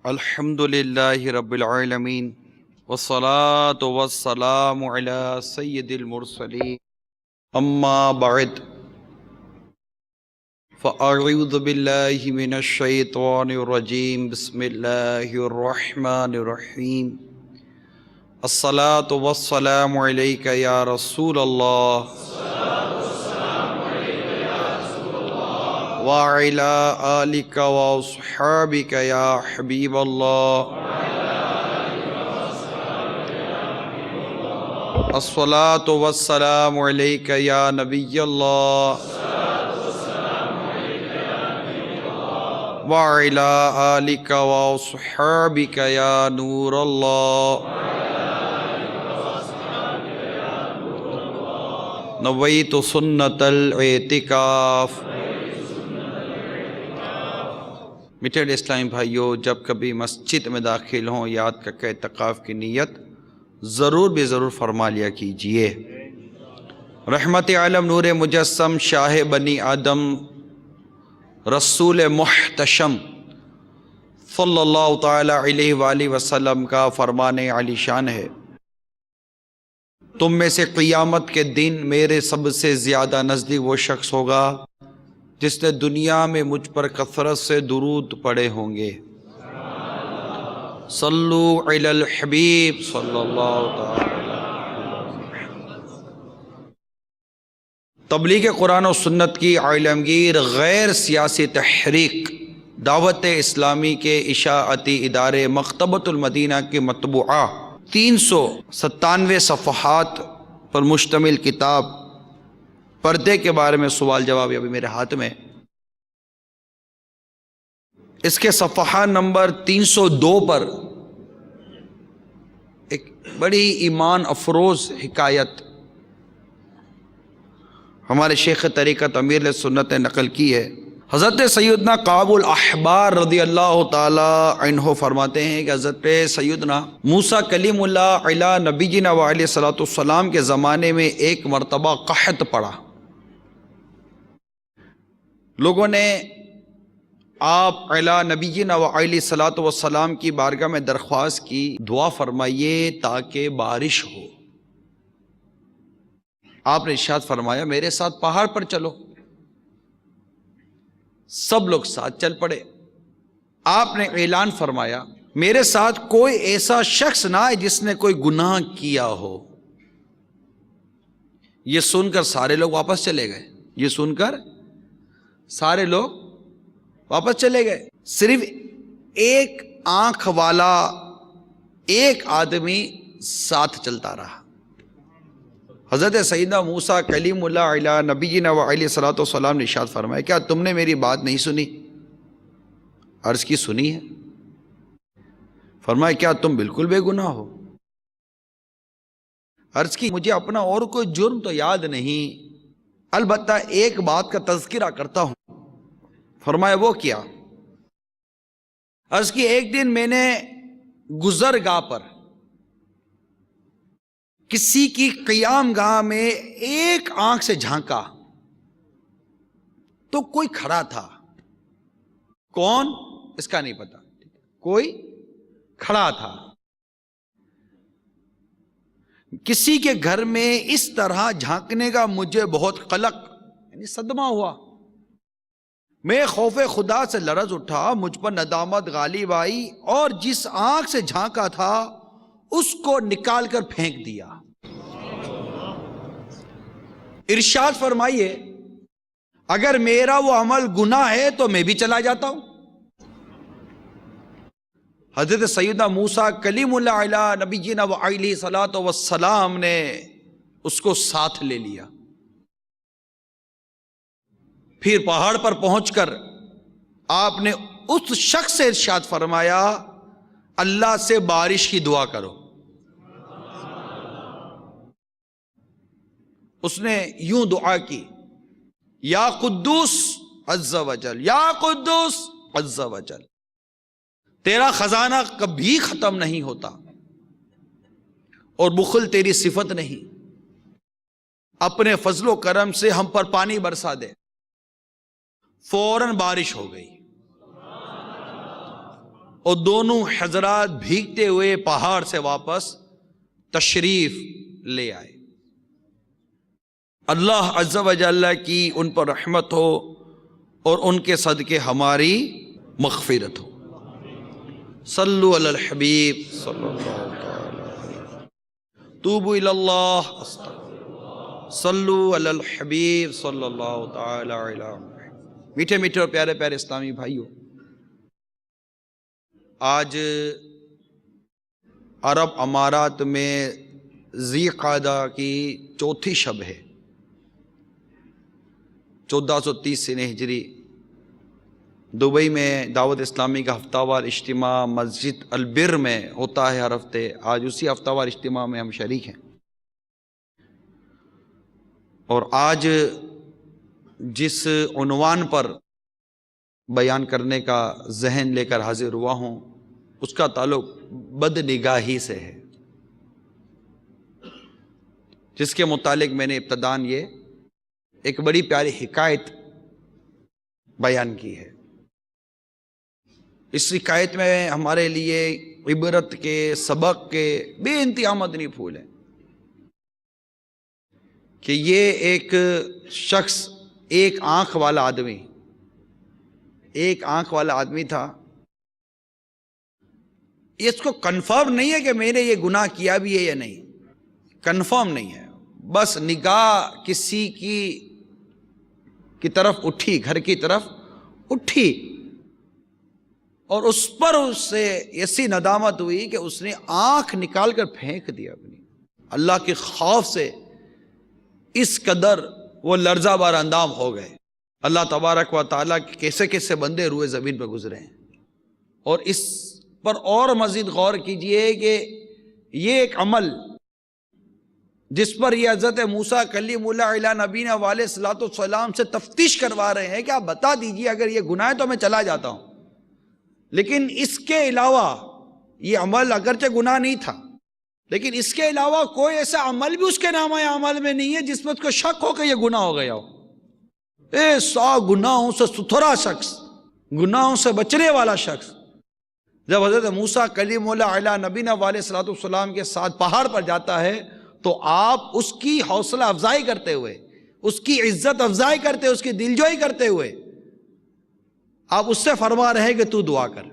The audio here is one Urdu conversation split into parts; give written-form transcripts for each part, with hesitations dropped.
الحمدللہ رب العالمین والصلاة والسلام علی سید المرسلین اما بعد فاعوذ باللہ من الشیطان الرجیم بسم اللہ الرحمن الرحیم الصلاة والسلام علیک یا رسول اللہ وعلى آلك وأصحابك يا حبيب الله الصلاة والسلام عليك يا نبي الله وعلى آلك وأصحابك يا نور الله نويت سنة الاعتكاف۔ میٹھے اسلامی بھائیوں، جب کبھی مسجد میں داخل ہوں یاد کا کہ اعتکاف کی نیت ضرور فرما لیا کیجئے۔ رحمت عالم نور مجسم شاہ بنی آدم رسول محتشم صلی اللہ تعالی علیہ وآلہ وسلم کا فرمان علی شان ہے، تم میں سے قیامت کے دن میرے سب سے زیادہ نزدیک وہ شخص ہوگا جس نے دنیا میں مجھ پر کثرت سے درود پڑھے ہوں گے۔ صلو علی الحبیب صلی اللہ تعالی۔ تبلیغ قرآن و سنت کی عالمگیر غیر سیاسی تحریک دعوت اسلامی کے اشاعتی ادارے مکتبۃ المدینہ کی مطبوعہ 397 صفحات پر مشتمل کتاب پردے کے بارے میں سوال جواب ابھی میرے ہاتھ میں، اس کے صفحہ نمبر 302 پر ایک بڑی ایمان افروز حکایت ہمارے شیخ طریقت امیر سنت نے نقل کی ہے۔ حضرت سیدنا کعب الاحبار رضی اللہ تعالی عنہ فرماتے ہیں کہ حضرت سیدنا موسیٰ کلیم اللہ علی نبینا وعلیہ الصلوۃ والسلام کے زمانے میں ایک مرتبہ قحط پڑا۔ لوگوں نے آپ علی نبینا وعلیہ الصلوۃ والسلام کی بارگاہ میں درخواست کی، دعا فرمائیے تاکہ بارش ہو۔ آپ نے ارشاد فرمایا میرے ساتھ پہاڑ پر چلو۔ سب لوگ ساتھ چل پڑے۔ آپ نے اعلان فرمایا میرے ساتھ کوئی ایسا شخص نہ ہے جس نے کوئی گناہ کیا ہو۔ یہ سن کر سارے لوگ واپس چلے گئے، یہ سن کر سارے لوگ واپس چلے گئے۔ صرف ایک آنکھ والا ایک آدمی ساتھ چلتا رہا۔ حضرت سیدنا موسیٰ کلیم اللہ علی نبینا وعلیہ الصلوۃ والسلام نے ارشاد فرمایا کیا تم نے میری بات نہیں سنی؟ عرض کی سنی ہے۔ فرمایا کیا تم بالکل بے گناہ ہو؟ عرض کی مجھے اپنا اور کوئی جرم تو یاد نہیں، البتہ ایک بات کا تذکرہ کرتا ہوں۔ فرمایا وہ کیا؟ عرض کی ایک دن میں نے گزرگاہ پر کسی کی قیام گاہ میں ایک آنکھ سے جھانکا تو کوئی کھڑا تھا، کون اس کا نہیں پتا، کوئی کھڑا تھا۔ کسی کے گھر میں اس طرح جھانکنے کا مجھے بہت قلق یعنی صدمہ ہوا۔ میں خوف خدا سے لرز اٹھا، مجھ پر ندامت غالب آئی اور جس آنکھ سے جھانکا تھا اس کو نکال کر پھینک دیا۔ ارشاد فرمائیے اگر میرا وہ عمل گناہ ہے تو میں بھی چلا جاتا ہوں۔ حضرت سیدنا موسیٰ کلیم اللہ علی نبینا وعلیہ الصلوۃ والسلام نے اس کو ساتھ لے لیا۔ پھر پہاڑ پر پہنچ کر آپ نے اس شخص سے ارشاد فرمایا اللہ سے بارش کی دعا کرو۔ اس نے یوں دعا کی یا قدوس عز وجل، یا قدوس عز وجل، تیرا خزانہ کبھی ختم نہیں ہوتا اور بخل تیری صفت نہیں، اپنے فضل و کرم سے ہم پر پانی برسا دے۔ فوراً بارش ہو گئی۔ اور دونوں حضرات بھیگتے ہوئے پہاڑ سے واپس تشریف لے آئے۔ اللہ عز و جل کی ان پر رحمت ہو اور ان کے صدقے ہماری مغفرت ہو۔ صلو علی الحبیب صلی اللہ تعالی علیہ، توبوا الی اللہ، صلو علی الحبیب صلی اللہ تعالی علیہ۔ میٹھے میٹھے اور پیارے پیارے اسلامی بھائیوں، آج عرب امارات میں ذی قعدہ کی چوتھی شب ہے، 1430 سنہ ہجری۔ دبئی میں دعوت اسلامی کا ہفتہ وار اجتماع مسجد البر میں ہوتا ہے ہر ہفتے۔ آج اسی ہفتہ وار اجتماع میں ہم شریک ہیں، اور آج جس عنوان پر بیان کرنے کا ذہن لے کر حاضر ہوا ہوں اس کا تعلق بد نگاہی سے ہے، جس کے متعلق میں نے ابتداً یہ ایک بڑی پیاری حکایت بیان کی ہے۔ اس حکایت میں ہمارے لیے عبرت کے، سبق کے بے انتہا مدنی پھول ہیں کہ یہ ایک شخص، ایک آنکھ والا آدمی تھا۔ اس کو کنفرم نہیں ہے کہ میں نے یہ گناہ کیا بھی ہے یا نہیں، کنفرم نہیں ہے، بس نگاہ کسی کی طرف اٹھی، گھر کی طرف اٹھی، اور اس پر اس سے ایسی ندامت ہوئی کہ اس نے آنکھ نکال کر پھینک دیا اپنی۔ اللہ کے خوف سے اس قدر وہ لرزہ بار اندام ہو گئے۔ اللہ تبارک و تعالیٰ کے کیسے کیسے بندے روئے زمین پہ گزرے ہیں۔ اور اس پر اور مزید غور کیجئے کہ یہ ایک عمل جس پر یہ حضرت موسیٰ کلیم اللہ علیہ نبینا علیہ الصلوۃ والسلام سے تفتیش کروا رہے ہیں کہ آپ بتا دیجئے اگر یہ گناہ ہے تو میں چلا جاتا ہوں، لیکن اس کے علاوہ یہ عمل اگرچہ گناہ نہیں تھا، لیکن اس کے علاوہ کوئی ایسا عمل بھی اس کے نامہ اعمال میں نہیں ہے جس میں اس کو شک ہو کہ یہ گناہ ہو گیا ہو۔ ایسا گناہوں سے ستھرا شخص، گناہوں سے بچنے والا شخص، جب حضرت موسیٰ کلیم اللہ علیہ نبینا علیہ الصلوۃ والسلام کے ساتھ پہاڑ پر جاتا ہے تو آپ اس کی حوصلہ افزائی کرتے ہوئے، اس کی عزت افزائی کرتے ہوئے، اس کی دلجوئی کرتے ہوئے آپ اس سے فرما رہے ہیں کہ تو دعا کر۔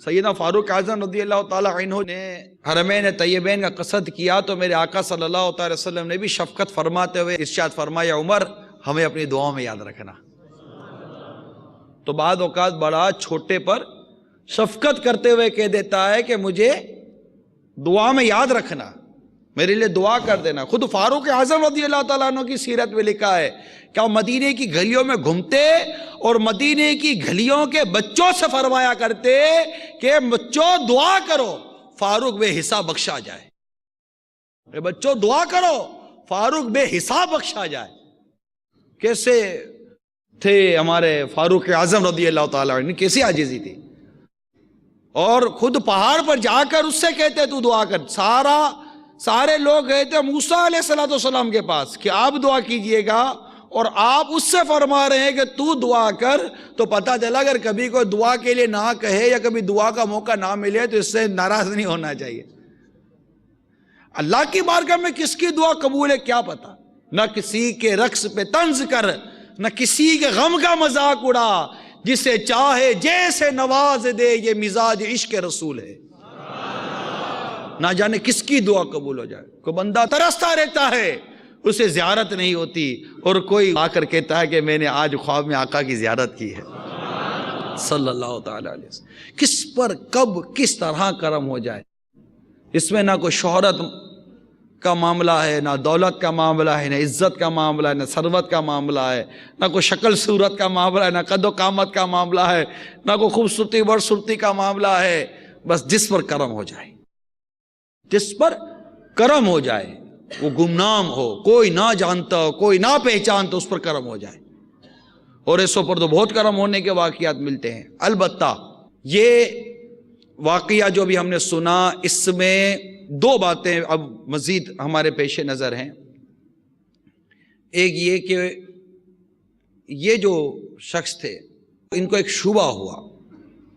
سیدنا فاروق اعظم رضی اللہ تعالی عنہ نے حرمین طیبین کا قصد کیا تو میرے آقا صلی اللہ تعالی وسلم نے بھی شفقت فرماتے ہوئے ارشاد فرمایا، عمر ہمیں اپنی دعاؤں میں یاد رکھنا۔ تو بعض اوقات بڑا چھوٹے پر شفقت کرتے ہوئے کہہ دیتا ہے کہ مجھے دعا میں یاد رکھنا، میرے لیے دعا کر دینا۔ خود فاروق اعظم رضی اللہ تعالیٰ عنہ کی سیرت میں لکھا ہے کہ وہ مدینے کی گلیوں میں گھومتے اور مدینے کی گلیوں کے بچوں سے فرمایا کرتے کہ بچوں دعا کرو فاروق بے حساب بخشا جائے، اے بچوں دعا کرو فاروق بے حساب بخشا جائے۔ کیسے تھے ہمارے فاروق اعظم رضی اللہ تعالیٰ عنہ، کیسی عاجزی تھی، اور خود پہاڑ پر جا کر اس سے کہتے تو دعا کر۔ سارے لوگ گئے تھے موسیٰ علیہ السلام کے پاس کہ آپ دعا کیجئے گا، اور آپ اس سے فرما رہے ہیں کہ تو دعا کر۔ تو پتہ چلا اگر کبھی کوئی دعا کے لیے نہ کہے یا کبھی دعا کا موقع نہ ملے تو اس سے ناراض نہیں ہونا چاہیے۔ اللہ کی بارگاہ میں کس کی دعا قبول ہے کیا پتا، نہ کسی کے رقص پہ طنز کر، نہ کسی کے غم کا مذاق اڑا، جسے چاہے جیسے نواز دے، یہ مزاج عشق رسول ہے۔ نہ جانے کس کی دعا قبول ہو جائے۔ کوئی بندہ ترستا رہتا ہے، اسے زیارت نہیں ہوتی، اور کوئی آ کر کہتا ہے کہ میں نے آج خواب میں آقا کی زیارت کی ہے صلی اللہ تعالی علیہ وسلم۔ کس پر کب کس طرح کرم ہو جائے، اس میں نہ کوئی شہرت کا معاملہ ہے، نہ دولت کا معاملہ ہے، نہ عزت کا معاملہ ہے، نہ ثروت کا معاملہ ہے، نہ کوئی شکل صورت کا معاملہ ہے، نہ قد و قامت کا معاملہ ہے، نہ کوئی خوبصورتی بدصورتی کا معاملہ ہے۔ بس جس پر کرم ہو جائے، جس پر کرم ہو جائے، وہ گمنام ہو، کوئی نہ جانتا ہو، کوئی نہ پہچانتا، اس پر کرم ہو جائے۔ اور ایسوں پر تو بہت کرم ہونے کے واقعات ملتے ہیں۔ البتہ یہ واقعہ جو بھی ہم نے سنا، اس میں دو باتیں اب مزید ہمارے پیش نظر ہیں۔ ایک یہ کہ یہ جو شخص تھے ان کو ایک شبہ ہوا